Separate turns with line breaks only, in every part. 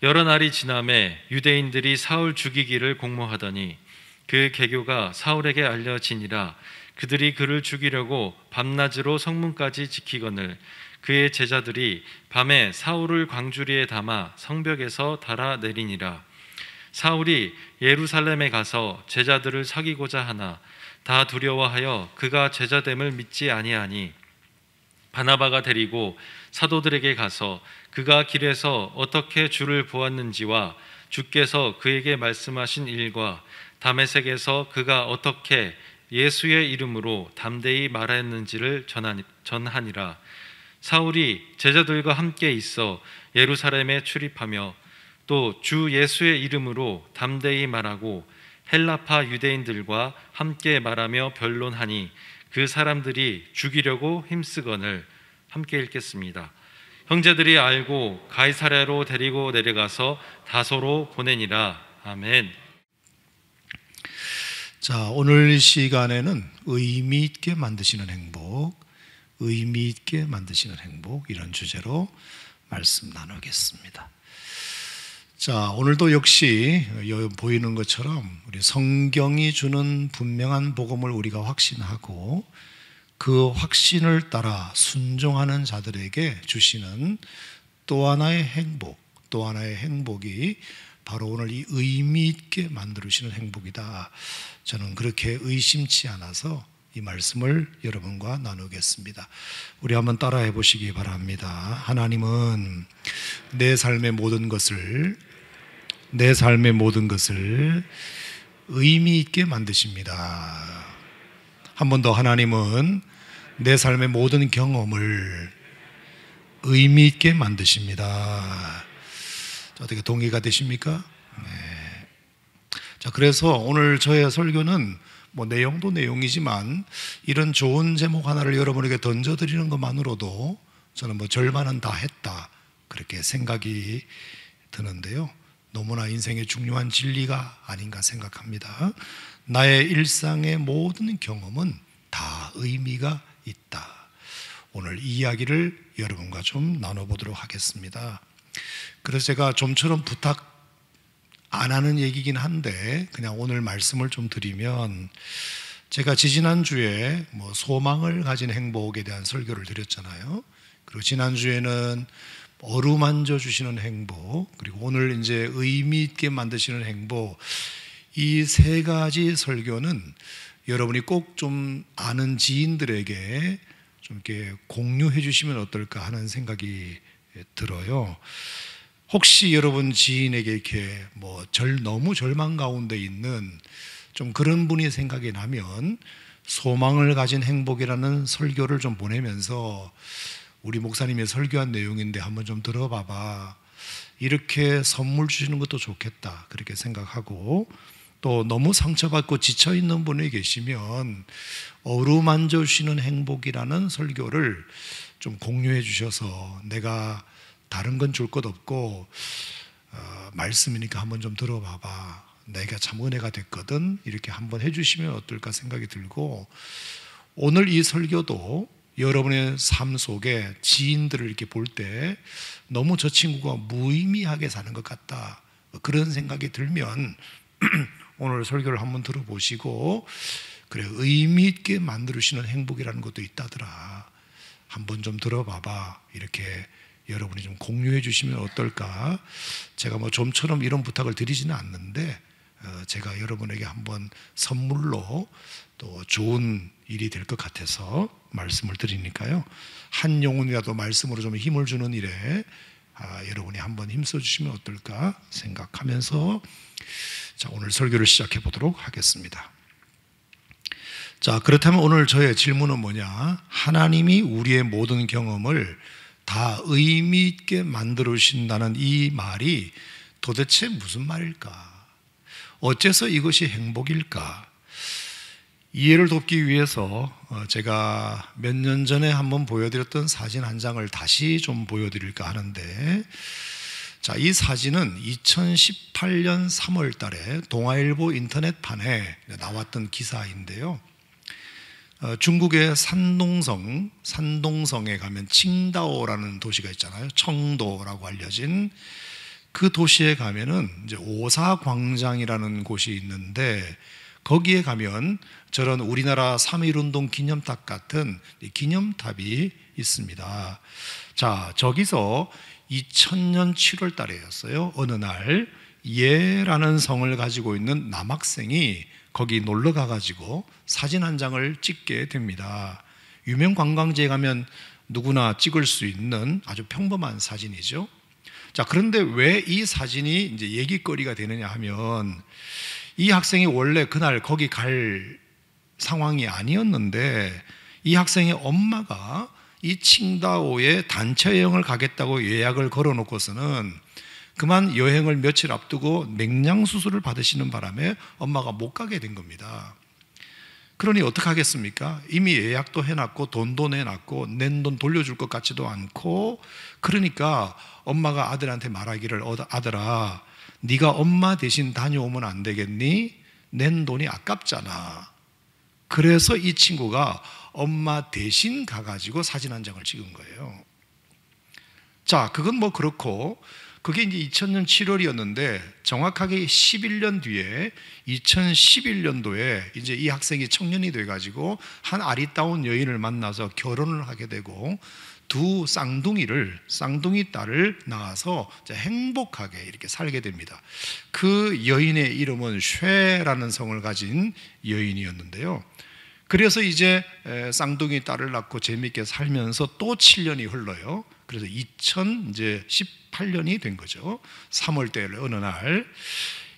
여러 날이 지남에 유대인들이 사울 죽이기를 공모하더니 그 계교가 사울에게 알려지니라. 그들이 그를 죽이려고 밤낮으로 성문까지 지키거늘 그의 제자들이 밤에 사울을 광주리에 담아 성벽에서 달아내리니라. 사울이 예루살렘에 가서 제자들을 사귀고자 하나 다 두려워하여 그가 제자됨을 믿지 아니하니 바나바가 데리고 사도들에게 가서 그가 길에서 어떻게 주를 보았는지와 주께서 그에게 말씀하신 일과 다메섹에서 그가 어떻게 예수의 이름으로 담대히 말하였는지를 전하니라. 사울이 제자들과 함께 있어 예루살렘에 출입하며 또 주 예수의 이름으로 담대히 말하고 헬라파 유대인들과 함께 말하며 변론하니 그 사람들이 죽이려고 힘쓰거늘. 함께 읽겠습니다. 형제들이 알고 가이사랴로 데리고 내려가서 다소로 보내니라. 아멘.
자, 오늘 시간에는 의미 있게 만드시는 행복, 의미 있게 만드시는 행복, 이런 주제로 말씀 나누겠습니다. 자, 오늘도 역시 보이는 것처럼 우리 성경이 주는 분명한 복음을 우리가 확신하고 그 확신을 따라 순종하는 자들에게 주시는 또 하나의 행복, 또 하나의 행복이 바로 오늘 이 의미 있게 만들어주시는 행복이다. 저는 그렇게 의심치 않아서 이 말씀을 여러분과 나누겠습니다. 우리 한번 따라해 보시기 바랍니다. 하나님은 내 삶의 모든 것을 의미 있게 만드십니다. 한 번 더, 하나님은 내 삶의 모든 경험을 의미 있게 만드십니다. 어떻게 동의가 되십니까? 네. 자, 그래서 오늘 저의 설교는 내용도 내용이지만 이런 좋은 제목 하나를 여러분에게 던져드리는 것만으로도 저는 절반은 다 했다, 그렇게 생각이 드는데요. 너무나 인생의 중요한 진리가 아닌가 생각합니다. 나의 일상의 모든 경험은 다 의미가 있다. 오늘 이 이야기를 여러분과 좀 나눠보도록 하겠습니다. 그래서 제가 좀처럼 부탁 안 하는 얘기긴 한데 그냥 오늘 말씀을 좀 드리면, 제가 지지난주에 소망을 가진 행복에 대한 설교를 드렸잖아요. 그리고 지난주에는 어루만져 주시는 행복, 그리고 오늘 이제 의미 있게 만드시는 행복, 이 세 가지 설교는 여러분이 꼭 좀 아는 지인들에게 좀 이렇게 공유해 주시면 어떨까 하는 생각이 들어요. 혹시 여러분 지인에게 이렇게 너무 절망 가운데 있는 좀 그런 분이 생각이 나면 소망을 가진 행복이라는 설교를 좀 보내면서 우리 목사님이 설교한 내용인데 한번 좀 들어봐봐, 이렇게 선물 주시는 것도 좋겠다, 그렇게 생각하고, 또 너무 상처받고 지쳐있는 분이 계시면 어루만져 주시는 행복이라는 설교를 좀 공유해 주셔서 내가 다른 건 줄 것 없고 말씀이니까 한번 좀 들어봐봐, 내가 참 은혜가 됐거든, 이렇게 한번 해주시면 어떨까 생각이 들고, 오늘 이 설교도 여러분의 삶 속에 지인들을 이렇게 볼 때 너무 저 친구가 무의미하게 사는 것 같다, 그런 생각이 들면 오늘 설교를 한번 들어보시고, 그래, 의미 있게 만들어주시는 행복이라는 것도 있다더라, 한번 좀 들어봐봐, 이렇게 여러분이 좀 공유해 주시면 어떨까. 제가 좀처럼 이런 부탁을 드리지는 않는데 제가 여러분에게 한번 선물로 또 좋은 일이 될 것 같아서 말씀을 드리니까요, 한 영혼이라도 말씀으로 좀 힘을 주는 일에 여러분이 한번 힘써 주시면 어떨까 생각하면서 자, 오늘 설교를 시작해 보도록 하겠습니다. 자, 그렇다면 오늘 저의 질문은 뭐냐? 하나님이 우리의 모든 경험을 다 의미 있게 만들어 주신다는 이 말이 도대체 무슨 말일까? 어째서 이것이 행복일까? 이해를 돕기 위해서 제가 몇 년 전에 한번 보여드렸던 사진 한 장을 다시 좀 보여드릴까 하는데, 자, 이 사진은 2018년 3월 달에 동아일보 인터넷판에 나왔던 기사인데요. 중국의 산동성에 가면 칭다오라는 도시가 있잖아요. 청도라고 알려진 그 도시에 가면은 이제 오사광장이라는 곳이 있는데 거기에 가면 저런 우리나라 3.1운동 기념탑 같은 기념탑이 있습니다. 자, 저기서 2000년 7월 달에였어요. 어느 날 예라는 성을 가지고 있는 남학생이 거기 놀러 가가지고 사진 한 장을 찍게 됩니다. 유명 관광지에 가면 누구나 찍을 수 있는 아주 평범한 사진이죠. 자, 그런데 왜 이 사진이 이제 얘기거리가 되느냐 하면 이 학생이 원래 그날 거기 갈 상황이 아니었는데 이 학생의 엄마가 이 칭다오에 단체 여행을 가겠다고 예약을 걸어놓고서는 그만 여행을 며칠 앞두고 맹장 수술을 받으시는 바람에 엄마가 못 가게 된 겁니다. 그러니 어떻게 하겠습니까? 이미 예약도 해놨고 돈도 내놨고 낸 돈 돌려줄 것 같지도 않고, 그러니까 엄마가 아들한테 말하기를, 아들아, 네가 엄마 대신 다녀오면 안 되겠니? 낸 돈이 아깝잖아. 그래서 이 친구가 엄마 대신 가가지고 사진 한 장을 찍은 거예요. 자, 그건 뭐 그렇고, 그게 이제 2000년 7월이었는데 정확하게 11년 뒤에 2011년도에 이제 이 학생이 청년이 돼가지고 한 아리따운 여인을 만나서 결혼을 하게 되고 두 쌍둥이 딸을 낳아서 행복하게 이렇게 살게 됩니다. 그 여인의 이름은 쉐라는 성을 가진 여인이었는데요. 그래서 이제 쌍둥이 딸을 낳고 재미있게 살면서 또 7년이 흘러요. 그래서 2018년이 된 거죠. 3월 때 어느 날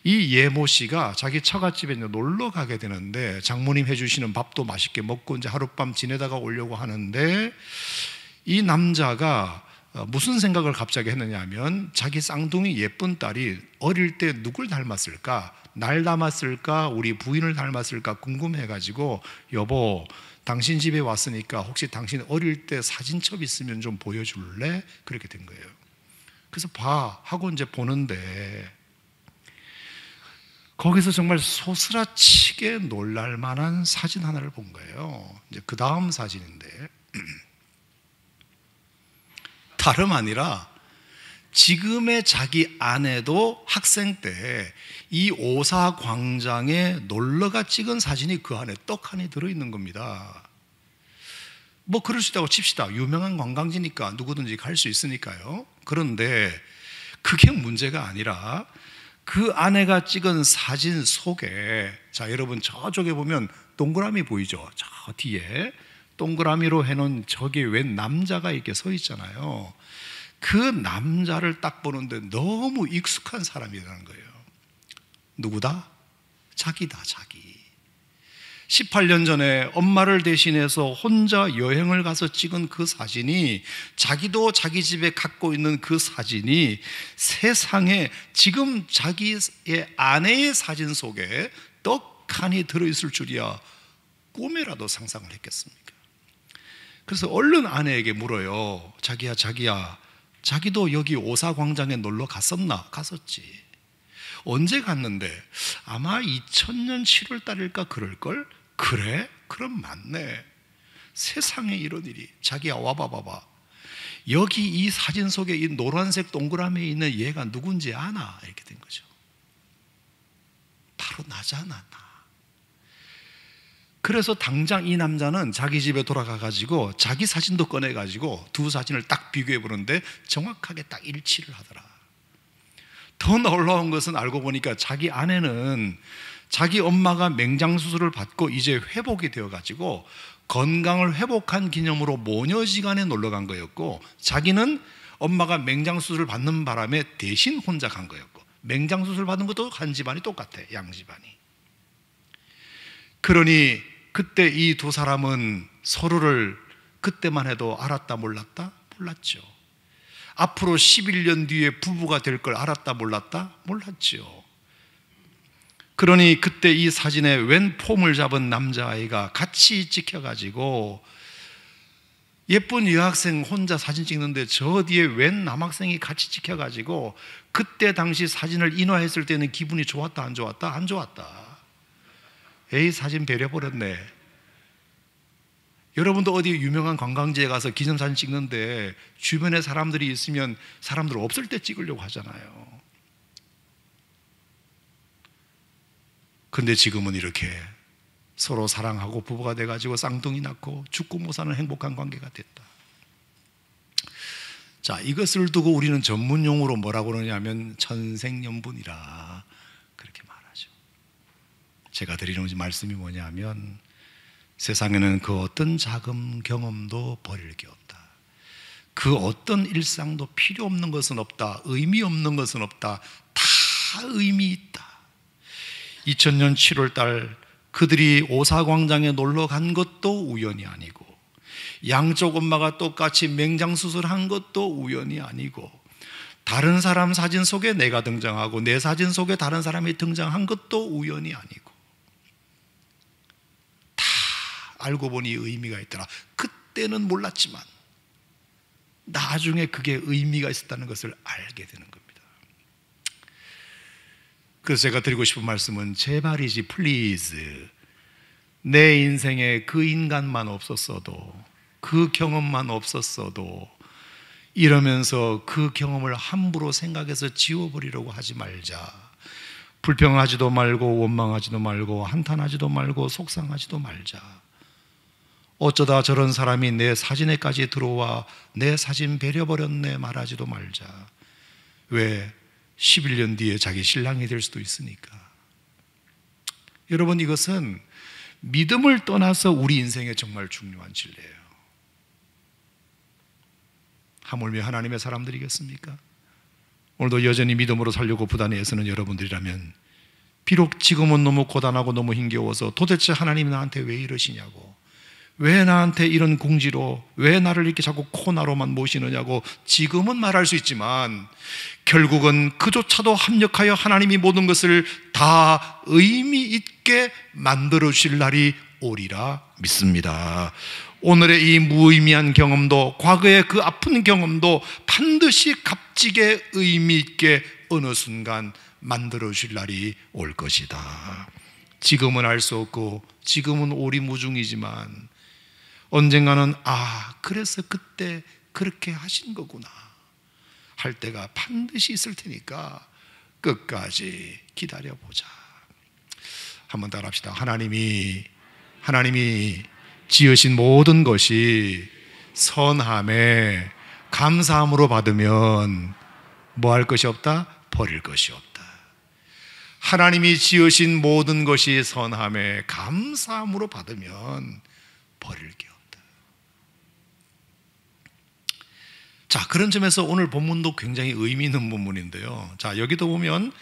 이 예모 씨가 자기 처갓집에 놀러 가게 되는데 장모님 해주시는 밥도 맛있게 먹고 이제 하룻밤 지내다가 오려고 하는데 이 남자가 무슨 생각을 갑자기 했느냐 하면 자기 쌍둥이 예쁜 딸이 어릴 때 누굴 닮았을까? 날 닮았을까? 우리 부인을 닮았을까? 궁금해가지고 여보, 당신 집에 왔으니까 혹시 당신 어릴 때 사진첩 있으면 좀 보여줄래? 그렇게 된 거예요. 그래서 봐 하고 이제 보는데 거기서 정말 소스라치게 놀랄 만한 사진 하나를 본 거예요. 이제 그 다음 사진인데 다름 아니라 지금의 자기 아내도 학생 때 이 오사 광장에 놀러가 찍은 사진이 그 안에 떡하니 들어있는 겁니다. 뭐 그럴 수 있다고 칩시다. 유명한 관광지니까 누구든지 갈 수 있으니까요. 그런데 그게 문제가 아니라 그 아내가 찍은 사진 속에, 자 여러분 저쪽에 보면 동그라미 보이죠? 저 뒤에 동그라미로 해놓은 저기 웬 남자가 이렇게 서 있잖아요. 그 남자를 딱 보는데 너무 익숙한 사람이라는 거예요. 누구다? 자기다, 자기. 18년 전에 엄마를 대신해서 혼자 여행을 가서 찍은 그 사진이, 자기도 자기 집에 갖고 있는 그 사진이 세상에 지금 자기의 아내의 사진 속에 떡하니 들어있을 줄이야 꿈에라도 상상을 했겠습니까? 그래서 얼른 아내에게 물어요. 자기야, 자기도 여기 오사광장에 놀러 갔었나? 갔었지. 언제 갔는데? 아마 2000년 7월 달일까 그럴걸? 그래? 그럼 맞네. 세상에 이런 일이. 자기야 와봐봐. 여기 이 사진 속에 이 노란색 동그라미에 있는 얘가 누군지 아나? 이렇게 된 거죠. 바로 나잖아, 나. 그래서 당장 이 남자는 자기 집에 돌아가가지고 자기 사진도 꺼내가지고 두 사진을 딱 비교해 보는데 정확하게 딱 일치를 하더라. 더 놀라운 것은 알고 보니까 자기 아내는 자기 엄마가 맹장수술을 받고 이제 회복이 되어가지고 건강을 회복한 기념으로 모녀지간에 놀러 간 거였고, 자기는 엄마가 맹장수술을 받는 바람에 대신 혼자 간 거였고, 맹장수술 받은 것도 한 집안이 똑같아, 양 집안이. 그러니 그때 이 두 사람은 서로를 그때만 해도 알았다 몰랐다? 몰랐죠. 앞으로 11년 뒤에 부부가 될 걸 알았다 몰랐다? 몰랐죠. 그러니 그때 이 사진에 웬 폼을 잡은 남자아이가 같이 찍혀가지고 예쁜 여학생 혼자 사진 찍는데 저 뒤에 웬 남학생이 같이 찍혀가지고 그때 당시 사진을 인화했을 때는 기분이 좋았다 안 좋았다? 안 좋았다. 에이, 사진 배려버렸네. 여러분도 어디 유명한 관광지에 가서 기념사진 찍는데 주변에 사람들이 있으면 사람들 없을 때 찍으려고 하잖아요. 근데 지금은 이렇게 서로 사랑하고 부부가 돼가지고 쌍둥이 낳고 죽고 못 사는 행복한 관계가 됐다. 자, 이것을 두고 우리는 전문 용어로 뭐라고 그러냐면 천생연분이라 그렇게 말하죠. 제가 드리는 말씀이 뭐냐면 세상에는 그 어떤 작은 경험도 버릴 게 없다. 그 어떤 일상도 필요 없는 것은 없다. 의미 없는 것은 없다. 다 의미 있다. 2000년 7월 달 그들이 오사광장에 놀러 간 것도 우연이 아니고, 양쪽 엄마가 똑같이 맹장수술한 것도 우연이 아니고, 다른 사람 사진 속에 내가 등장하고 내 사진 속에 다른 사람이 등장한 것도 우연이 아니고, 다 알고 보니 의미가 있더라. 그때는 몰랐지만 나중에 그게 의미가 있었다는 것을 알게 되는 겁니다. 그래서 제가 드리고 싶은 말씀은 제발이지 플리즈, 내 인생에 그 인간만 없었어도, 그 경험만 없었어도 이러면서 그 경험을 함부로 생각해서 지워버리려고 하지 말자. 불평하지도 말고 원망하지도 말고 한탄하지도 말고 속상하지도 말자. 어쩌다 저런 사람이 내 사진에까지 들어와 내 사진 베려버렸네 말하지도 말자. 왜? 11년 뒤에 자기 신랑이 될 수도 있으니까. 여러분, 이것은 믿음을 떠나서 우리 인생에 정말 중요한 진리예요. 하물며 하나님의 사람들이겠습니까? 오늘도 여전히 믿음으로 살려고 부단히 애쓰는 여러분들이라면, 비록 지금은 너무 고단하고 너무 힘겨워서 도대체 하나님이 나한테 왜 이러시냐고, 왜 나한테 이런 궁지로, 왜 나를 이렇게 자꾸 코너로만 모시느냐고 지금은 말할 수 있지만, 결국은 그조차도 합력하여 하나님이 모든 것을 다 의미 있게 만들어 주실 날이 오리라 믿습니다. 오늘의 이 무의미한 경험도, 과거의 그 아픈 경험도 반드시 값지게 의미 있게 어느 순간 만들어 주실 날이 올 것이다. 지금은 알 수 없고 지금은 오리무중이지만 언젠가는 그래서 그때 그렇게 하신 거구나 할 때가 반드시 있을 테니까 끝까지 기다려보자. 한번 따라 합시다. 하나님이 지으신 모든 것이 선함에 감사함으로 받으면 뭐 할 것이 없다? 버릴 것이 없다. 하나님이 지으신 모든 것이 선함에 감사함으로 받으면 버릴 게 없다. 자, 그런 점에서 오늘 본문도 굉장히 의미 있는 본문인데요. 자, 여기도 보면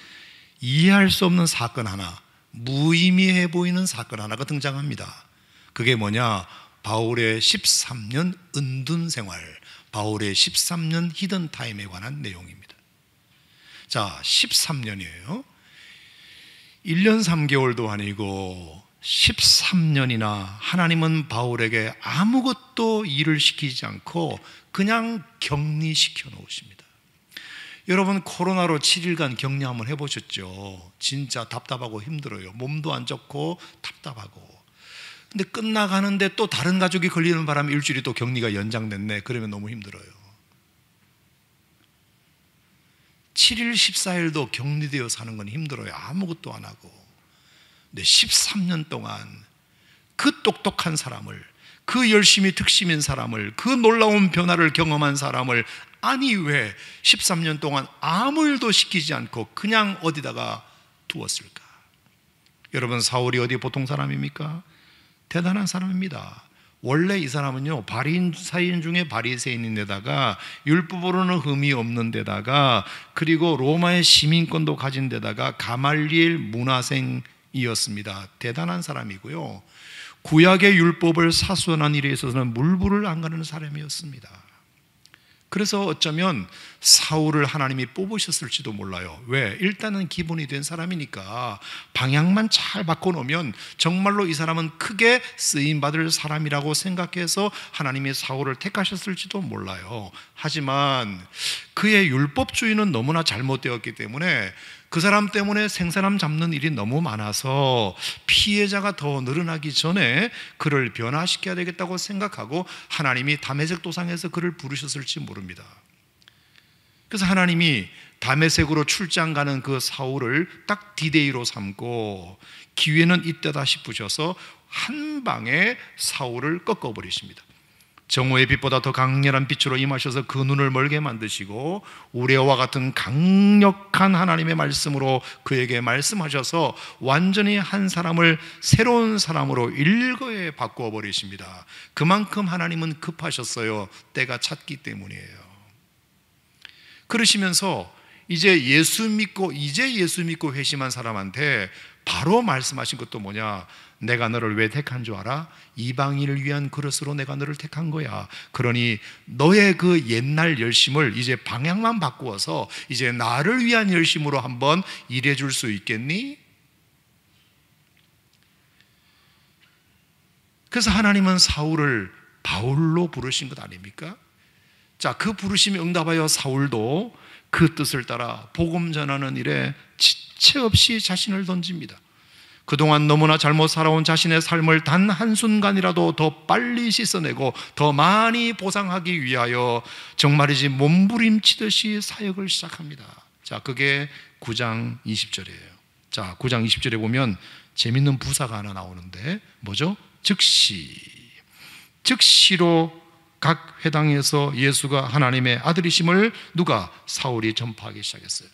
이해할 수 없는 사건 하나, 무의미해 보이는 사건 하나가 등장합니다. 그게 뭐냐? 바울의 13년 은둔 생활, 바울의 13년 히든 타임에 관한 내용입니다. 자, 13년이에요. 1년 3개월도 아니고 13년이나 하나님은 바울에게 아무것도 일을 시키지 않고 그냥 격리시켜 놓으십니다. 여러분, 코로나로 7일간 격리 한번 해보셨죠? 진짜 답답하고 힘들어요. 몸도 안 좋고 답답하고. 근데 끝나가는데 또 다른 가족이 걸리는 바람에 일주일이 또 격리가 연장됐네. 그러면 너무 힘들어요. 7일 14일도 격리되어 사는 건 힘들어요. 아무것도 안 하고. 근데 13년 동안 그 똑똑한 사람을, 그 열심히 특심인 사람을, 그 놀라운 변화를 경험한 사람을 아니 왜 13년 동안 아무 일도 시키지 않고 그냥 어디다가 두었을까? 여러분, 사울이 어디 보통 사람입니까? 대단한 사람입니다. 원래 이 사람은요, 바리사인 중에 바리새인인데다가 율법으로는 흠이 없는 데다가, 그리고 로마의 시민권도 가진 데다가 가말리엘 문화생이었습니다. 대단한 사람이고요, 구약의 율법을 사수하는 일에 있어서는 물불을 안 가르는 사람이었습니다. 그래서 어쩌면 사울을 하나님이 뽑으셨을지도 몰라요. 왜? 일단은 기본이 된 사람이니까 방향만 잘 바꿔놓으면 정말로 이 사람은 크게 쓰임받을 사람이라고 생각해서 하나님이 사울을 택하셨을지도 몰라요. 하지만 그의 율법주의는 너무나 잘못되었기 때문에 그 사람 때문에 생사람 잡는 일이 너무 많아서 피해자가 더 늘어나기 전에 그를 변화시켜야 되겠다고 생각하고 하나님이 다메섹 도상에서 그를 부르셨을지 모릅니다. 그래서 하나님이 다메섹으로 출장 가는 그 사울을 딱 디데이로 삼고 기회는 이때다 싶으셔서 한 방에 사울을 꺾어버리십니다. 정오의 빛보다 더 강렬한 빛으로 임하셔서 그 눈을 멀게 만드시고 우레와 같은 강력한 하나님의 말씀으로 그에게 말씀하셔서 완전히 한 사람을 새로운 사람으로 일거에 바꾸어 버리십니다. 그만큼 하나님은 급하셨어요. 때가 찼기 때문이에요. 그러시면서 이제 예수 믿고 회심한 사람한테 바로 말씀하신 것도 뭐냐? 내가 너를 왜 택한 줄 알아? 이방인을 위한 그릇으로 내가 너를 택한 거야. 그러니 너의 그 옛날 열심을 이제 방향만 바꾸어서 이제 나를 위한 열심으로 한번 일해 줄 수 있겠니? 그래서 하나님은 사울을 바울로 부르신 것 아닙니까? 자, 그 부르심에 응답하여 사울도 그 뜻을 따라 복음 전하는 일에 지체 없이 자신을 던집니다. 그동안 너무나 잘못 살아온 자신의 삶을 단 한순간이라도 더 빨리 씻어내고 더 많이 보상하기 위하여 정말이지 몸부림치듯이 사역을 시작합니다. 자, 그게 9장 20절이에요. 자, 9장 20절에 보면 재밌는 부사가 하나 나오는데 뭐죠? 즉시로 각 회당에서 예수가 하나님의 아들이심을 누가? 사울이 전파하기 시작했어요.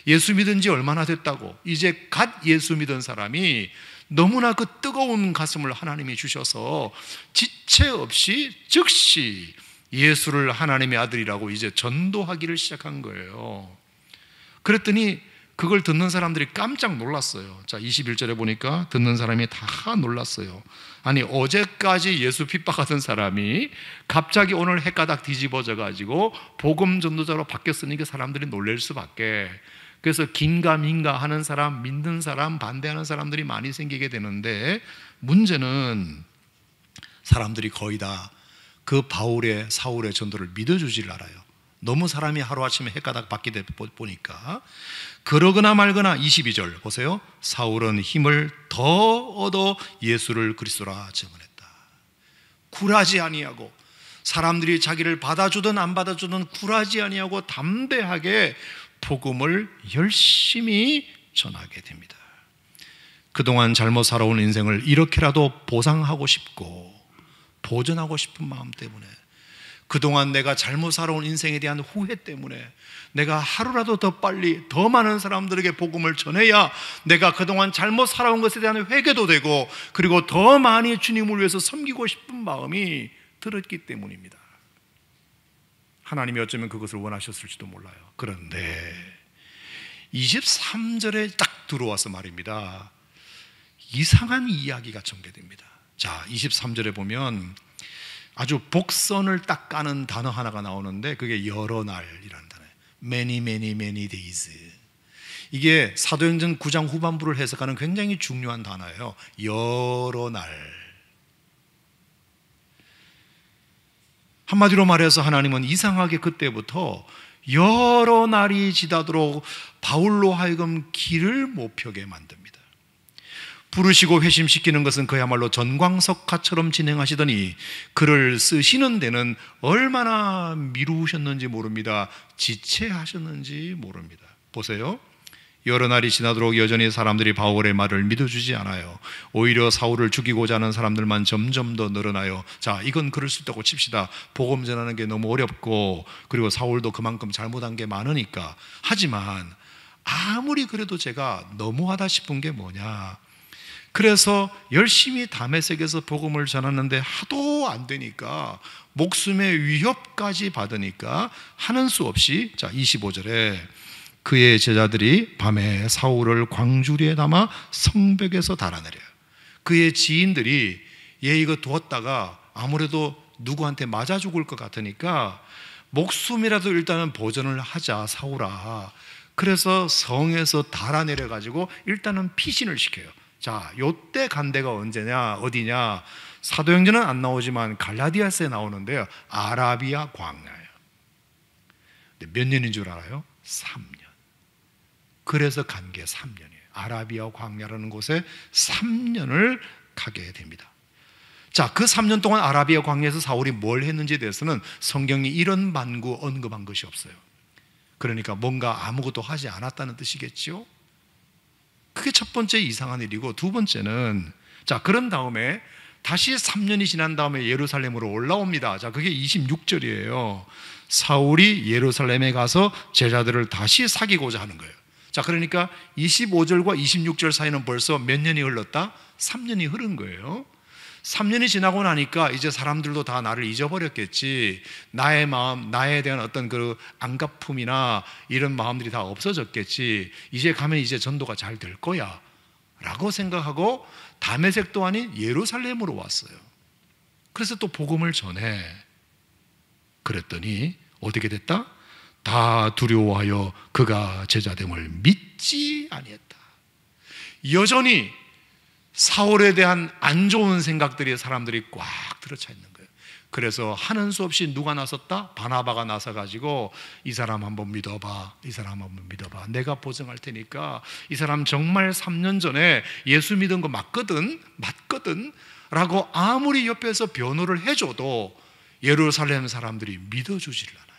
예수 믿은 지 얼마나 됐다고? 이제 갓 예수 믿은 사람이 너무나 그 뜨거운 가슴을 하나님이 주셔서 지체 없이 즉시 예수를 하나님의 아들이라고 이제 전도하기를 시작한 거예요. 그랬더니 그걸 듣는 사람들이 깜짝 놀랐어요. 자, 21절에 보니까 듣는 사람이 다 놀랐어요. 아니, 어제까지 예수 핍박하던 사람이 갑자기 오늘 헷가닥 뒤집어져 가지고 복음 전도자로 바뀌었으니까 사람들이 놀랄 수밖에. 그래서 긴가민가 하는 사람, 믿는 사람, 반대하는 사람들이 많이 생기게 되는데, 문제는 사람들이 거의 다 그 바울의 사울의 전도를 믿어주질 않아요. 너무 사람이 하루아침에 헷가닥 바뀌다 보니까. 그러거나 말거나 22절 보세요. 사울은 힘을 더 얻어 예수를 그리스도라 증언했다. 굴하지 아니하고, 사람들이 자기를 받아주든 안 받아주든 굴하지 아니하고 담대하게 복음을 열심히 전하게 됩니다. 그동안 잘못 살아온 인생을 이렇게라도 보상하고 싶고 보전하고 싶은 마음 때문에, 그동안 내가 잘못 살아온 인생에 대한 후회 때문에 내가 하루라도 더 빨리 더 많은 사람들에게 복음을 전해야 내가 그동안 잘못 살아온 것에 대한 회개도 되고, 그리고 더 많이 주님을 위해서 섬기고 싶은 마음이 들었기 때문입니다. 하나님이 어쩌면 그것을 원하셨을지도 몰라요. 그런데 23절에 딱 들어와서 말입니다. 이상한 이야기가 전개됩니다. 자, 23절에 보면 아주 복선을 딱 까는 단어 하나가 나오는데 그게 여러 날이라는 단어예요. many days. 이게 사도행전 9장 후반부를 해석하는 굉장히 중요한 단어예요. 여러 날. 한마디로 말해서 하나님은 이상하게 그때부터 여러 날이 지나도록 바울로 하여금 길을 못 펴게 만듭니다. 부르시고 회심시키는 것은 그야말로 전광석화처럼 진행하시더니 글을 쓰시는 데는 얼마나 미루셨는지 모릅니다. 지체하셨는지 모릅니다. 보세요. 여러 날이 지나도록 여전히 사람들이 바울의 말을 믿어주지 않아요. 오히려 사울을 죽이고자 하는 사람들만 점점 더 늘어나요. 자, 이건 그럴 수 있다고 칩시다. 복음 전하는 게 너무 어렵고, 그리고 사울도 그만큼 잘못한 게 많으니까. 하지만 아무리 그래도 제가 너무하다 싶은 게 뭐냐, 그래서 열심히 다메섹에서 복음을 전하는데 하도 안 되니까, 목숨의 위협까지 받으니까 하는 수 없이, 자 25절에 그의 제자들이 밤에 사울을 광주리에 담아 성벽에서 달아내려요. 그의 지인들이 얘 이거 두었다가 아무래도 누구한테 맞아 죽을 것 같으니까 목숨이라도 일단은 보전을 하자, 사울아. 그래서 성에서 달아내려 가지고 일단은 피신을 시켜요. 자, 요때 간 데가 언제냐, 어디냐? 사도행전은 안 나오지만 갈라디아서에 나오는데요, 아라비아 광야예요. 근데 몇 년인 줄 알아요? 3년. 그래서 간 게 3년이에요. 아라비아 광야라는 곳에 3년을 가게 됩니다. 자, 그 3년 동안 아라비아 광야에서 사울이 뭘 했는지에 대해서는 성경이 이런 반구 언급한 것이 없어요. 그러니까 뭔가 아무것도 하지 않았다는 뜻이겠죠. 그게 첫 번째 이상한 일이고, 두 번째는, 자, 그런 다음에 다시 3년이 지난 다음에 예루살렘으로 올라옵니다. 자, 그게 26절이에요. 사울이 예루살렘에 가서 제자들을 다시 사귀고자 하는 거예요. 자, 그러니까 25절과 26절 사이는 벌써 몇 년이 흘렀다? 3년이 흐른 거예요. 3년이 지나고 나니까 이제 사람들도 다 나를 잊어버렸겠지. 나의 마음, 나에 대한 어떤 그 안갚음이나 이런 마음들이 다 없어졌겠지. 이제 가면 이제 전도가 잘 될 거야 라고 생각하고 다메섹도 아닌 예루살렘으로 왔어요. 그래서 또 복음을 전해. 그랬더니 어떻게 됐다? 다 두려워하여 그가 제자됨을 믿지 아니했다. 여전히 사울에 대한 안 좋은 생각들이 사람들이 꽉 들어차 있는 거예요. 그래서 하는 수 없이 누가 나섰다? 바나바가 나서가지고 이 사람 한번 믿어봐, 이 사람 한번 믿어봐, 내가 보증할 테니까 이 사람 정말 3년 전에 예수 믿은 거 맞거든 라고 아무리 옆에서 변호를 해줘도 예루살렘 사람들이 믿어주질 않아요.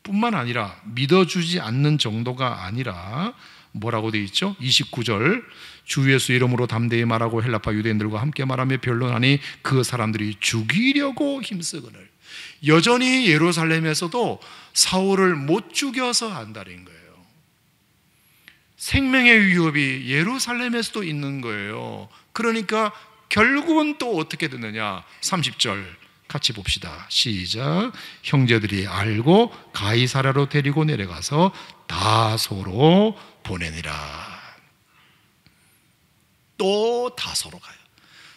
뿐만 아니라 믿어주지 않는 정도가 아니라 뭐라고 되어 있죠? 29절, 주 예수 이름으로 담대히 말하고 헬라파 유대인들과 함께 말하며 변론하니 그 사람들이 죽이려고 힘쓰거늘. 여전히 예루살렘에서도 사울을 못 죽여서 한다는 거예요. 생명의 위협이 예루살렘에서도 있는 거예요. 그러니까 결국은 또 어떻게 됐느냐? 30절 같이 봅시다. 시작. 형제들이 알고 가이사랴로 데리고 내려가서 다소로 보내니라. 또 다소로 가요.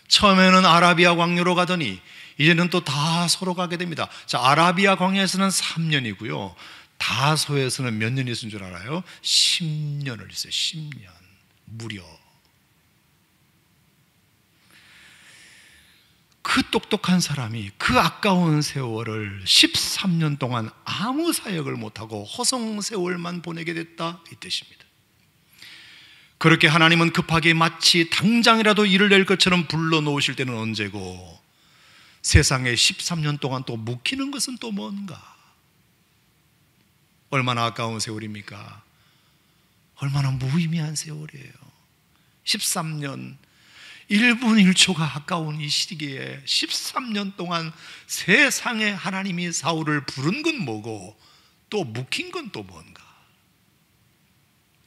처음에는 아라비아 광야로 가더니 이제는 또 다소로 가게 됩니다. 자, 아라비아 광야에서는 3년이고요. 다소에서는 몇 년이 있은 줄 알아요? 10년을 있어요. 10년. 무려. 그 똑똑한 사람이 그 아까운 세월을 13년 동안 아무 사역을 못하고 허송 세월만 보내게 됐다, 이 뜻입니다. 그렇게 하나님은 급하게 마치 당장이라도 일을 낼 것처럼 불러놓으실 때는 언제고, 세상에 13년 동안 또 묵히는 것은 또 뭔가? 얼마나 아까운 세월입니까? 얼마나 무의미한 세월이에요. 13년, 1분 1초가 아까운 이 시기에 13년 동안 세상에 하나님이 사울을 부른 건 뭐고 또 묵힌 건 또 뭔가?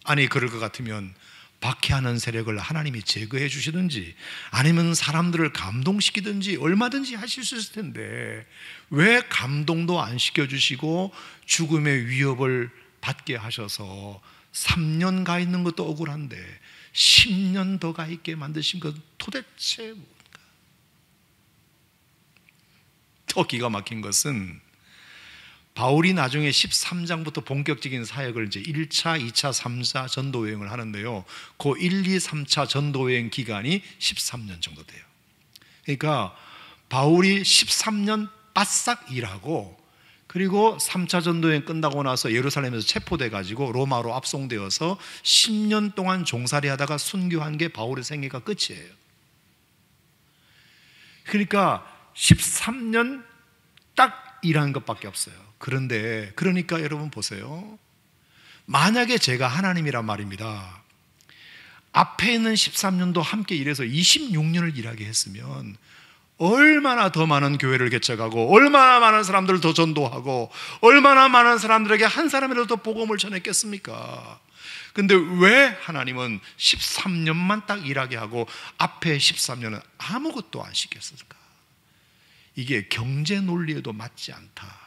아니, 그럴 것 같으면 박해하는 세력을 하나님이 제거해 주시든지 아니면 사람들을 감동시키든지 얼마든지 하실 수 있을 텐데 왜 감동도 안 시켜주시고 죽음의 위협을 받게 하셔서 3년 가 있는 것도 억울한데 10년 더 가 있게 만드신 것 도대체 뭔가? 더 기가 막힌 것은 바울이 나중에 13장부터 본격적인 사역을 이제 1차, 2차, 3차 전도 여행을 하는데요. 그 1, 2, 3차 전도 여행 기간이 13년 정도 돼요. 그러니까 바울이 13년 바싹 일하고 그리고 3차 전도여행 끝나고 나서 예루살렘에서 체포돼 가지고 로마로 압송되어서 10년 동안 종살이 하다가 순교한 게 바울의 생애가 끝이에요. 그러니까 13년 딱 일한 것밖에 없어요. 그런데 그러니까 여러분 보세요. 만약에 제가 하나님이란 말입니다. 앞에 있는 13년도 함께 일해서 26년을 일하게 했으면 얼마나 더 많은 교회를 개척하고 얼마나 많은 사람들을 더 전도하고 얼마나 많은 사람들에게 한 사람이라도 더 복음을 전했겠습니까? 근데 왜 하나님은 13년만 딱 일하게 하고 앞에 13년은 아무것도 안 시켰을까? 이게 경제 논리에도 맞지 않다.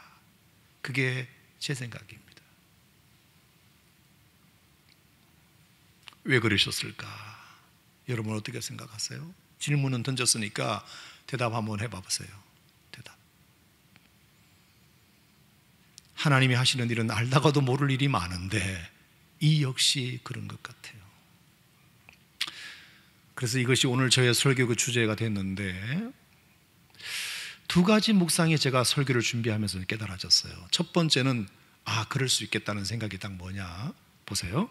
그게 제 생각입니다. 왜 그러셨을까? 여러분 어떻게 생각하세요? 질문은 던졌으니까 대답 한번 해봐보세요. 대답. 하나님이 하시는 일은 알다가도 모를 일이 많은데 이 역시 그런 것 같아요. 그래서 이것이 오늘 저의 설교 주제가 됐는데 두 가지 묵상이 제가 설교를 준비하면서 깨달아졌어요. 첫 번째는 그럴 수 있겠다는 생각이 딱 뭐냐? 보세요.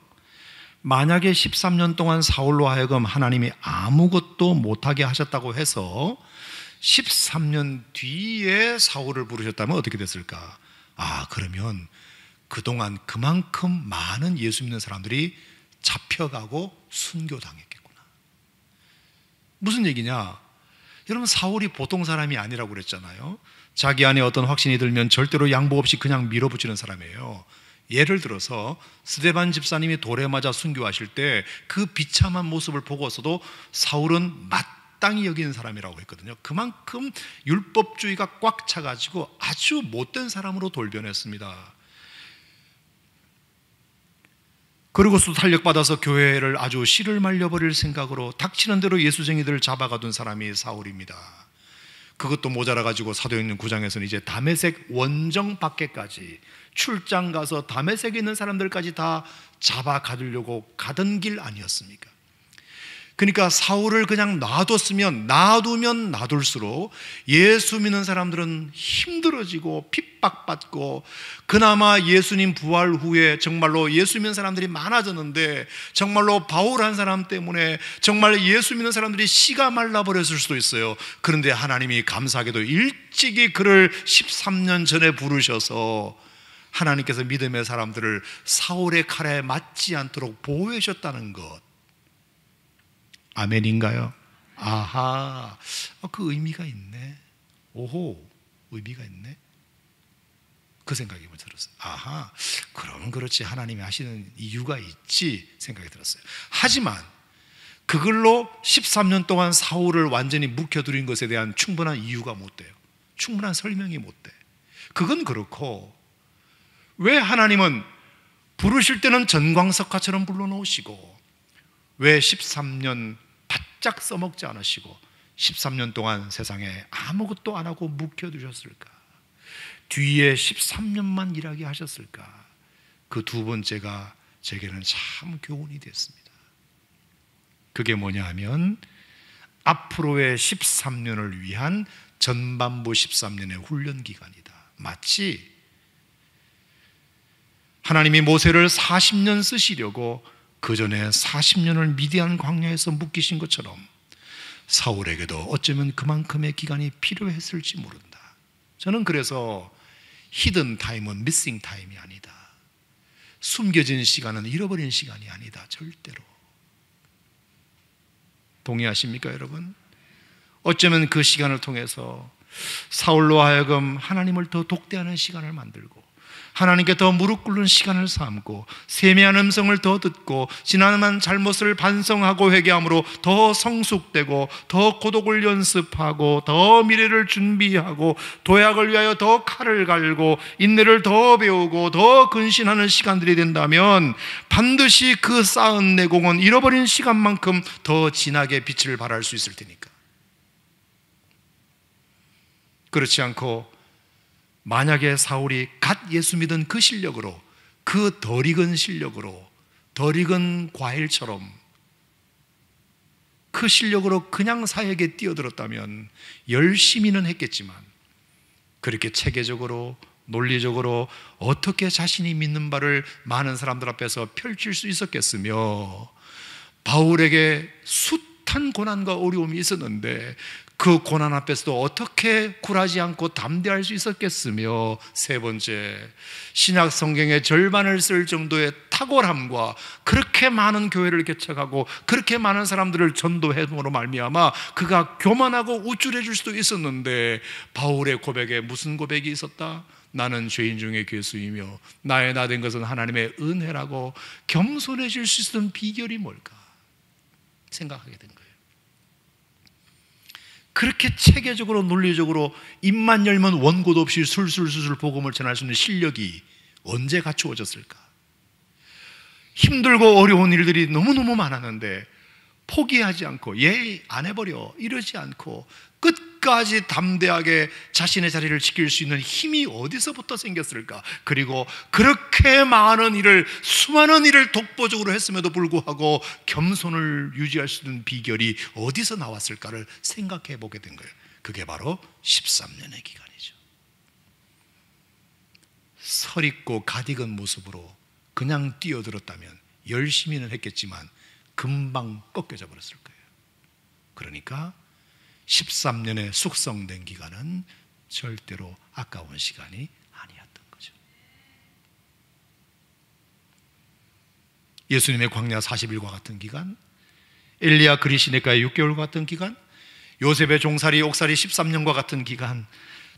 만약에 13년 동안 사울로 하여금 하나님이 아무것도 못하게 하셨다고 해서 13년 뒤에 사울을 부르셨다면 어떻게 됐을까? 그러면 그동안 그만큼 많은 예수 믿는 사람들이 잡혀가고 순교당했겠구나. 무슨 얘기냐? 여러분, 사울이 보통 사람이 아니라고 그랬잖아요. 자기 안에 어떤 확신이 들면 절대로 양보 없이 그냥 밀어붙이는 사람이에요. 예를 들어서 스데반 집사님이 돌에 맞아 순교하실 때 그 비참한 모습을 보고서도 사울은 마땅히 여기는 사람이라고 했거든요. 그만큼 율법주의가 꽉 차가지고 아주 못된 사람으로 돌변했습니다. 그리고서 탄력받아서 교회를 아주 씨를 말려버릴 생각으로 닥치는 대로 예수쟁이들을 잡아가둔 사람이 사울입니다. 그것도 모자라가지고 사도행전 9장에서는 이제 다메섹 원정 밖에까지 출장 가서 다메섹에 있는 사람들까지 다 잡아가두려고 가던 길 아니었습니까? 그러니까 사울을 그냥 놔두면 놔둘수록 예수 믿는 사람들은 힘들어지고 핍박받고, 그나마 예수님 부활 후에 정말로 예수 믿는 사람들이 많아졌는데 정말로 바울 한 사람 때문에 정말 예수 믿는 사람들이 씨가 말라버렸을 수도 있어요. 그런데 하나님이 감사하게도 일찍이 그를 13년 전에 부르셔서 하나님께서 믿음의 사람들을 사울의 칼에 맞지 않도록 보호해 주셨다는 것, 아멘인가요? 아하, 그 의미가 있네. 오호, 의미가 있네. 그 생각이 들었어요. 아하, 그러면 그렇지, 하나님이 하시는 이유가 있지 생각이 들었어요. 하지만 그걸로 13년 동안 사울을 완전히 묵혀두린 것에 대한 충분한 이유가 못 돼요. 충분한 설명이 못 돼. 그건 그렇고, 왜 하나님은 부르실 때는 전광석화처럼 불러놓으시고 왜 13년 바짝 써먹지 않으시고 13년 동안 세상에 아무것도 안 하고 묵혀두셨을까? 뒤에 13년만 일하게 하셨을까? 그 두 번째가 제게는 참 교훈이 됐습니다. 그게 뭐냐 하면 앞으로의 13년을 위한 전반부 13년의 훈련 기간이다. 마치 하나님이 모세를 40년 쓰시려고 그 전에 40년을 미디안 광야에서 묵히신 것처럼 사울에게도 어쩌면 그만큼의 기간이 필요했을지 모른다. 저는 그래서 히든 타임은 미싱 타임이 아니다. 숨겨진 시간은 잃어버린 시간이 아니다. 절대로. 동의하십니까, 여러분? 어쩌면 그 시간을 통해서 사울로 하여금 하나님을 더 독대하는 시간을 만들고 하나님께 더 무릎 꿇는 시간을 삼고 세미한 음성을 더 듣고 지난한 잘못을 반성하고 회개함으로 더 성숙되고 더 고독을 연습하고 더 미래를 준비하고 도약을 위하여 더 칼을 갈고 인내를 더 배우고 더 근신하는 시간들이 된다면 반드시 그 쌓은 내공은 잃어버린 시간만큼 더 진하게 빛을 발할 수 있을 테니까. 그렇지 않고 만약에 사울이 갓 예수 믿은 그 실력으로, 그 덜 익은 실력으로, 덜 익은 과일처럼 그 실력으로 그냥 사역에 뛰어들었다면 열심히는 했겠지만 그렇게 체계적으로 논리적으로 어떻게 자신이 믿는 바를 많은 사람들 앞에서 펼칠 수 있었겠으며, 바울에게 숱한 고난과 어려움이 있었는데 그 고난 앞에서도 어떻게 굴하지 않고 담대할 수 있었겠으며, 세 번째, 신약 성경의 절반을 쓸 정도의 탁월함과 그렇게 많은 교회를 개척하고 그렇게 많은 사람들을 전도해으로 말미암아 그가 교만하고 우쭐해질 수도 있었는데 바울의 고백에 무슨 고백이 있었다? 나는 죄인 중에 괴수이며 나의 나 된 것은 하나님의 은혜라고 겸손해질 수 있었던 비결이 뭘까 생각하게 된 거예요. 그렇게 체계적으로 논리적으로 입만 열면 원고도 없이 술술술술 복음을 전할 수 있는 실력이 언제 갖추어졌을까? 힘들고 어려운 일들이 너무너무 많았는데 포기하지 않고 안 해버려 이러지 않고 끝까지 담대하게 자신의 자리를 지킬 수 있는 힘이 어디서부터 생겼을까? 그리고 그렇게 많은 일을, 수많은 일을 독보적으로 했음에도 불구하고 겸손을 유지할 수 있는 비결이 어디서 나왔을까를 생각해 보게 된 거예요. 그게 바로 13년의 기간이죠. 설익고 가디건 모습으로 그냥 뛰어들었다면 열심히는 했겠지만 금방 꺾여져 버렸을 거예요. 그러니까 13년의 숙성된 기간은 절대로 아까운 시간이 아니었던 거죠. 예수님의 광야 40일과 같은 기간, 엘리야 그리시네가의 6개월과 같은 기간, 요셉의 종살이 옥살이 13년과 같은 기간,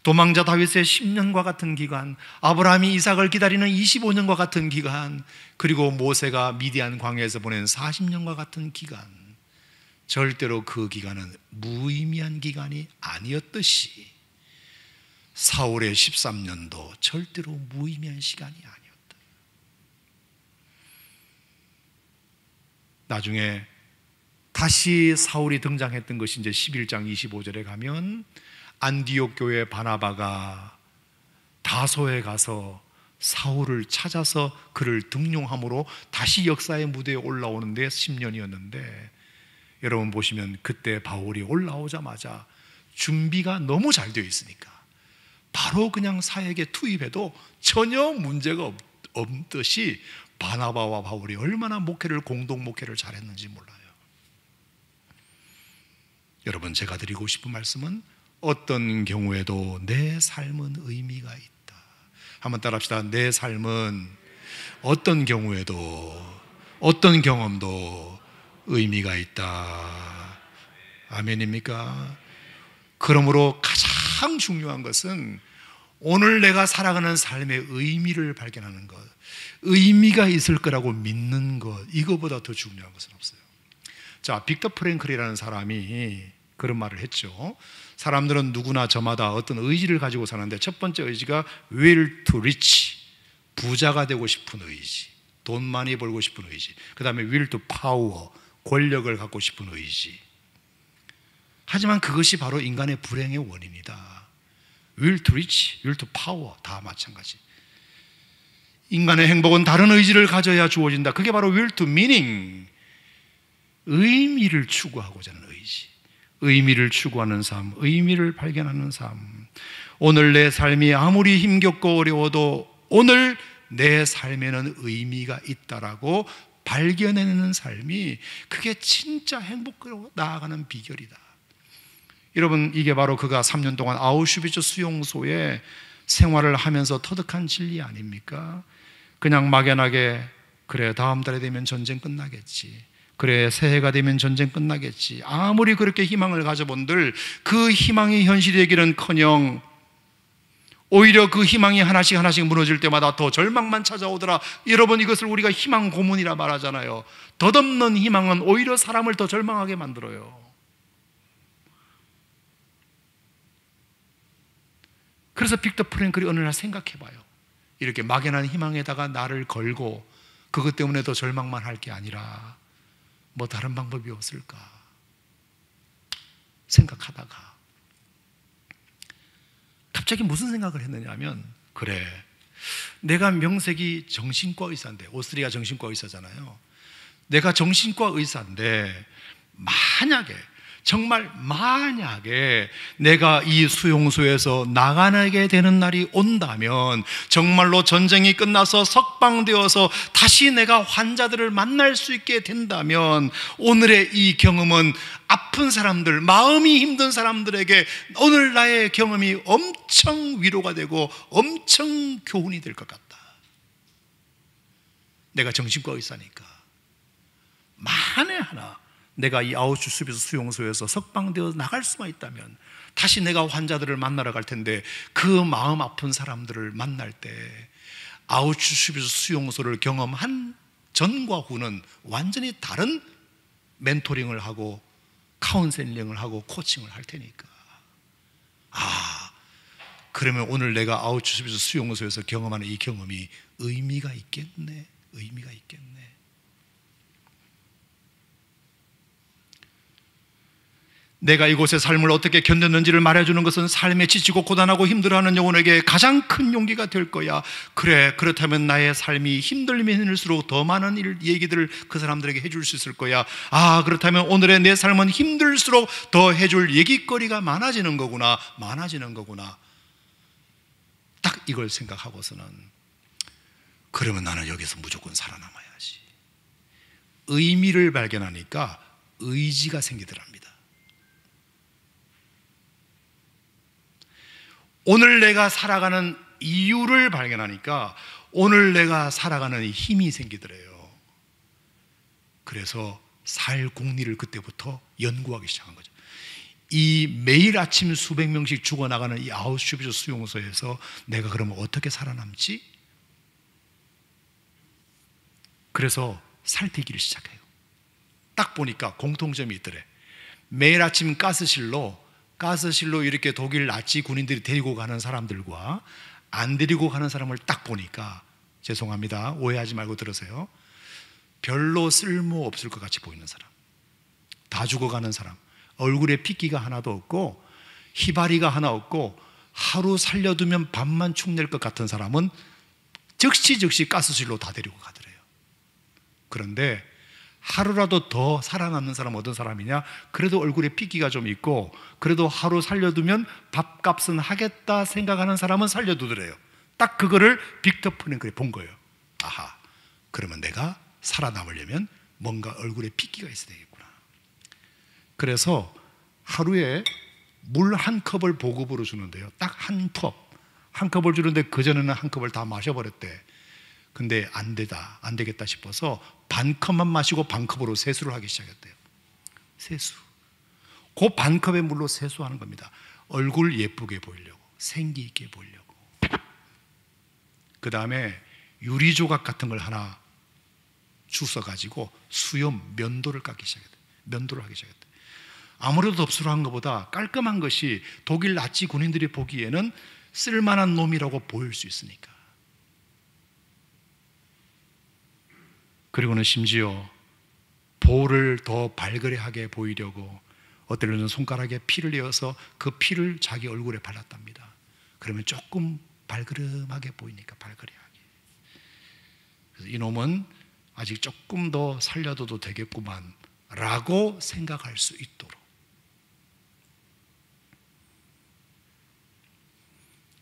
도망자 다윗의 10년과 같은 기간, 아브라함이 이삭을 기다리는 25년과 같은 기간, 그리고 모세가 미디안 광야에서 보낸 40년과 같은 기간, 절대로 그 기간은 무의미한 기간이 아니었듯이 사울의 13년도 절대로 무의미한 시간이 아니었다. 나중에 다시 사울이 등장했던 것이 이제 11장 25절에 가면 안디옥 교회 바나바가 다소에 가서 사울을 찾아서 그를 등용함으로 다시 역사의 무대에 올라오는데 10년이었는데, 여러분 보시면 그때 바울이 올라오자마자 준비가 너무 잘 되어 있으니까 바로 그냥 사역에 투입해도 전혀 문제가 없듯이 바나바와 바울이 얼마나 공동 목회를 잘했는지 몰라요. 여러분, 제가 드리고 싶은 말씀은 어떤 경우에도 내 삶은 의미가 있다. 한번 따라합시다. 내 삶은 어떤 경우에도 어떤 경험도 의미가 있다. 아멘입니까? 그러므로 가장 중요한 것은 오늘 내가 살아가는 삶의 의미를 발견하는 것, 의미가 있을 거라고 믿는 것, 이거보다 더 중요한 것은 없어요. 자, 빅터 프랭클이라는 사람이 그런 말을 했죠. 사람들은 누구나 저마다 어떤 의지를 가지고 사는데, 첫 번째 의지가 will to rich, 부자가 되고 싶은 의지, 돈 많이 벌고 싶은 의지. 그 다음에 will to power, 권력을 갖고 싶은 의지. 하지만 그것이 바로 인간의 불행의 원인이다. will to rich, will to power 다 마찬가지. 인간의 행복은 다른 의지를 가져야 주어진다. 그게 바로 will to meaning, 의미를 추구하고자 하는 의지, 의미를 추구하는 삶, 의미를 발견하는 삶. 오늘 내 삶이 아무리 힘겹고 어려워도 오늘 내 삶에는 의미가 있다라고 발견해내는 삶이, 그게 진짜 행복으로 나아가는 비결이다. 여러분, 이게 바로 그가 3년 동안 아우슈비츠 수용소에 생활을 하면서 터득한 진리 아닙니까? 그냥 막연하게 그래 다음 달에 되면 전쟁 끝나겠지, 그래 새해가 되면 전쟁 끝나겠지, 아무리 그렇게 희망을 가져본들 그 희망이 현실이 되기는커녕 오히려 그 희망이 하나씩 무너질 때마다 더 절망만 찾아오더라. 여러분, 이것을 우리가 희망 고문이라 말하잖아요. 덧없는 희망은 오히려 사람을 더 절망하게 만들어요. 그래서 빅터 프랭클이 어느 날 생각해봐요. 이렇게 막연한 희망에다가 나를 걸고 그것 때문에 더 절망만 할 게 아니라 뭐 다른 방법이 없을까 생각하다가 갑자기 무슨 생각을 했느냐면, 그래, 내가 명색이 정신과 의사인데, 오스트리아 정신과 의사잖아요. 내가 정신과 의사인데 정말 만약에 내가 이 수용소에서 나가게 되는 날이 온다면, 정말로 전쟁이 끝나서 석방되어서 다시 내가 환자들을 만날 수 있게 된다면, 오늘의 이 경험은 아픈 사람들, 마음이 힘든 사람들에게 오늘 나의 경험이 엄청 위로가 되고 엄청 교훈이 될 것 같다. 내가 정신과 의사니까 만에 하나 내가 이 아우슈비츠 수용소에서 석방되어 나갈 수만 있다면 다시 내가 환자들을 만나러 갈 텐데, 그 마음 아픈 사람들을 만날 때 아우슈비츠 수용소를 경험한 전과 후는 완전히 다른 멘토링을 하고 카운셀링을 하고 코칭을 할 테니까, 그러면 오늘 내가 아우슈비츠 수용소에서 경험하는 이 경험이 의미가 있겠네. 의미가 있겠네. 내가 이곳의 삶을 어떻게 견뎠는지를 말해주는 것은 삶에 지치고 고단하고 힘들어하는 영혼에게 가장 큰 용기가 될 거야. 그래, 그렇다면 나의 삶이 힘들면 힘들수록 더 많은 얘기들을 그 사람들에게 해줄 수 있을 거야. 그렇다면 오늘의 내 삶은 힘들수록 더 해줄 얘기거리가 많아지는 거구나. 딱 이걸 생각하고서는, 그러면 나는 여기서 무조건 살아남아야지. 의미를 발견하니까 의지가 생기더랍니다. 오늘 내가 살아가는 이유를 발견하니까 오늘 내가 살아가는 힘이 생기더래요. 그래서 살 공리를 그때부터 연구하기 시작한 거죠. 이 매일 아침 수백 명씩 죽어나가는 이 아우슈비츠 수용소에서 내가 그러면 어떻게 살아남지? 그래서 살피기를 시작해요. 딱 보니까 공통점이 있더래. 매일 아침 가스실로 이렇게 독일 나치 군인들이 데리고 가는 사람들과 안 데리고 가는 사람을 딱 보니까, 죄송합니다, 오해하지 말고 들으세요, 별로 쓸모 없을 것 같이 보이는 사람, 다 죽어가는 사람, 얼굴에 핏기가 하나도 없고 희바리가 하나 없고 하루 살려두면 밥만 축낼 것 같은 사람은 즉시 가스실로 다 데리고 가더래요. 그런데 하루라도 더 살아남는 사람은 어떤 사람이냐? 그래도 얼굴에 핏기가 좀 있고 그래도 하루 살려두면 밥값은 하겠다 생각하는 사람은 살려두더래요. 딱 그거를 빅터 프랭클이 본 거예요. 아하, 그러면 내가 살아남으려면 뭔가 얼굴에 핏기가 있어야 되겠구나. 그래서 하루에 물 한 컵을 보급으로 주는데요, 딱 한 컵을 주는데 그전에는 한 컵을 다 마셔버렸대. 근데 안 되겠다 싶어서 반 컵만 마시고 반 컵으로 세수를 하기 시작했대요. 세수. 그 반 컵의 물로 세수하는 겁니다. 얼굴 예쁘게 보이려고, 생기 있게 보이려고. 그 다음에 유리 조각 같은 걸 하나 주워가지고 수염 면도를 깎기 시작했대요. 면도를 하기 시작했대요. 아무래도 덥수로 한 것보다 깔끔한 것이 독일 나치 군인들이 보기에는 쓸만한 놈이라고 보일 수 있으니까. 그리고는 심지어 볼을 더 발그레하게 보이려고 어떤 때는 손가락에 피를 내어서 그 피를 자기 얼굴에 발랐답니다. 그러면 조금 발그름하게 보이니까, 발그레하게. 그래서 이놈은 아직 조금 더 살려둬도 되겠구만 라고 생각할 수 있도록.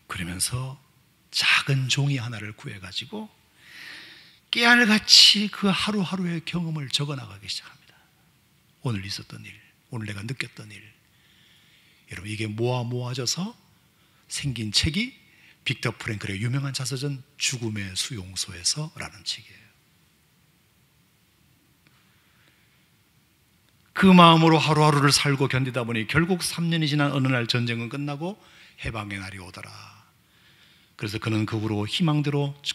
그러면서 작은 종이 하나를 구해가지고 깨알같이 그 하루하루의 경험을 적어나가기 시작합니다. 오늘 있었던 일, 오늘 내가 느꼈던 일. 여러분, 이게 모아져서 생긴 책이 빅터 프랭클의 유명한 자서전 죽음의 수용소에서 라는 책이에요. 그 마음으로 하루하루를 살고 견디다 보니 결국 3년이 지난 어느 날 전쟁은 끝나고 해방의 날이 오더라. 그래서 그는 그 후로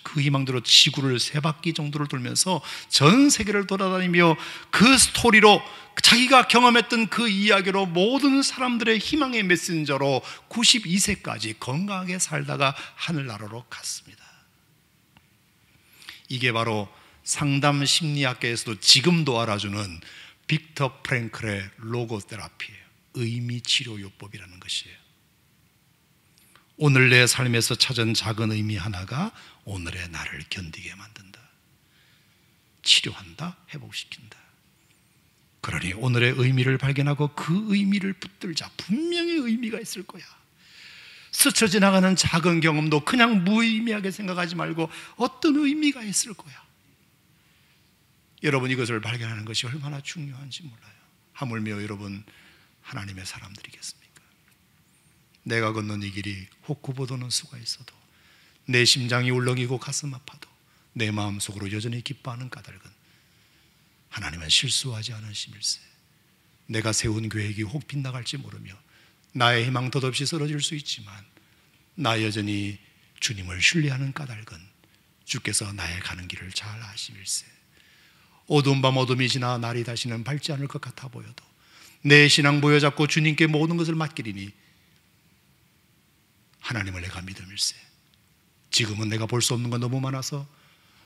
그 희망대로 지구를 3바퀴 정도를 돌면서 전 세계를 돌아다니며 그 스토리로, 자기가 경험했던 그 이야기로 모든 사람들의 희망의 메신저로 92세까지 건강하게 살다가 하늘나라로 갔습니다. 이게 바로 상담 심리학계에서도 지금도 알아주는 빅터 프랭클의 로고테라피예요. 의미치료요법이라는 것이에요. 오늘 내 삶에서 찾은 작은 의미 하나가 오늘의 나를 견디게 만든다. 치료한다, 회복시킨다. 그러니 오늘의 의미를 발견하고 그 의미를 붙들자. 분명히 의미가 있을 거야. 스쳐 지나가는 작은 경험도 그냥 무의미하게 생각하지 말고 어떤 의미가 있을 거야. 여러분, 이것을 발견하는 것이 얼마나 중요한지 몰라요. 하물며 여러분 하나님의 사람들이겠습니까? 내가 걷는 이 길이 혹구보도는 수가 있어도, 내 심장이 울렁이고 가슴 아파도 내 마음속으로 여전히 기뻐하는 까닭은 하나님은 실수하지 않으심일세. 내가 세운 계획이 혹 빗나갈지 모르며 나의 희망 덧없이 쓰러질 수 있지만 나 여전히 주님을 신뢰하는 까닭은 주께서 나의 가는 길을 잘 아심일세. 어두운 밤 어둠이 지나 날이 다시는 밝지 않을 것 같아 보여도 내 신앙 부여잡고 주님께 모든 것을 맡기리니 하나님을 내가 믿음일세. 지금은 내가 볼 수 없는 건 너무 많아서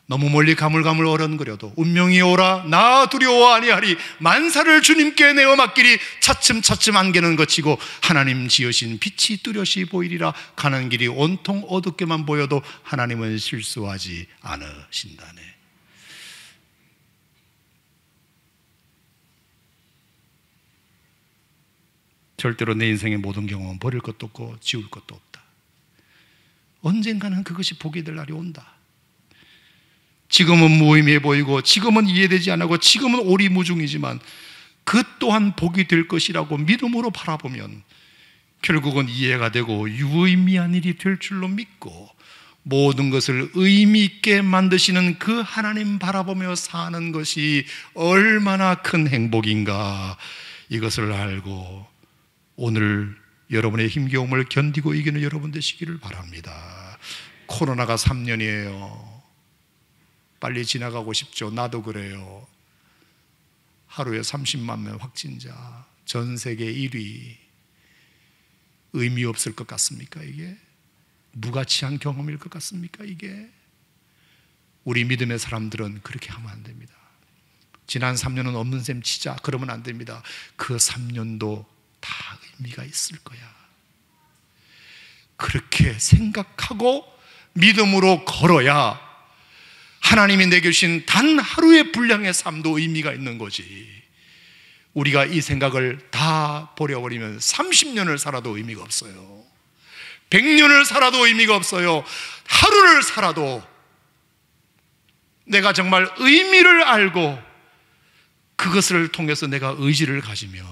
너무 멀리 가물가물 어른거려도 운명이 오라 나 두려워 아니하리. 만사를 주님께 내어 맡기리. 차츰차츰 안개는 거치고 하나님 지으신 빛이 뚜렷이 보이리라. 가는 길이 온통 어둡게만 보여도 하나님은 실수하지 않으신다네. 절대로 내 인생의 모든 경험은 버릴 것도 없고 지울 것도 없다. 언젠가는 그것이 보게 될 날이 온다. 지금은 무의미해 보이고 지금은 이해되지 않고 지금은 오리무중이지만 그 또한 복이 될 것이라고 믿음으로 바라보면 결국은 이해가 되고 유의미한 일이 될 줄로 믿고 모든 것을 의미 있게 만드시는 그 하나님 바라보며 사는 것이 얼마나 큰 행복인가, 이것을 알고 오늘 여러분의 힘겨움을 견디고 이기는 여러분 되시기를 바랍니다. 코로나가 3년이에요. 빨리 지나가고 싶죠. 나도 그래요. 하루에 30만 명 확진자, 전 세계 1위. 의미 없을 것 같습니까? 이게 무가치한 경험일 것 같습니까? 이게 우리 믿음의 사람들은 그렇게 하면 안 됩니다. 지난 3년은 없는 셈 치자, 그러면 안 됩니다. 그 3년도 다 의미가 있을 거야. 그렇게 생각하고 믿음으로 걸어야 하나님이 내게 주신 단 하루의 분량의 삶도 의미가 있는 거지. 우리가 이 생각을 다 버려버리면 30년을 살아도 의미가 없어요. 100년을 살아도 의미가 없어요. 하루를 살아도 내가 정말 의미를 알고 그것을 통해서 내가 의지를 가지면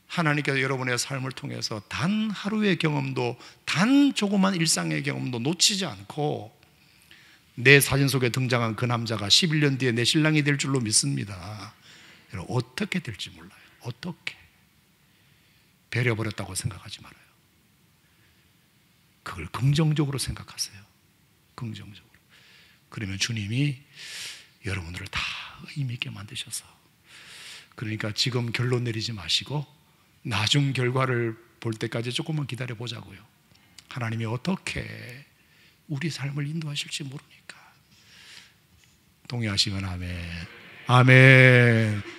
하나님께서 여러분의 삶을 통해서 단 하루의 경험도, 단 조그만 일상의 경험도 놓치지 않고 내 사진 속에 등장한 그 남자가 11년 뒤에 내 신랑이 될 줄로 믿습니다. 여러분, 어떻게 될지 몰라요. 어떻게 배려버렸다고 생각하지 말아요. 그걸 긍정적으로 생각하세요. 긍정적으로. 그러면 주님이 여러분들을 다 의미 있게 만드셔서, 그러니까 지금 결론 내리지 마시고 나중 결과를 볼 때까지 조금만 기다려 보자고요. 하나님이 어떻게 우리 삶을 인도하실지 모르니까. 동의하시면 아멘. 아멘.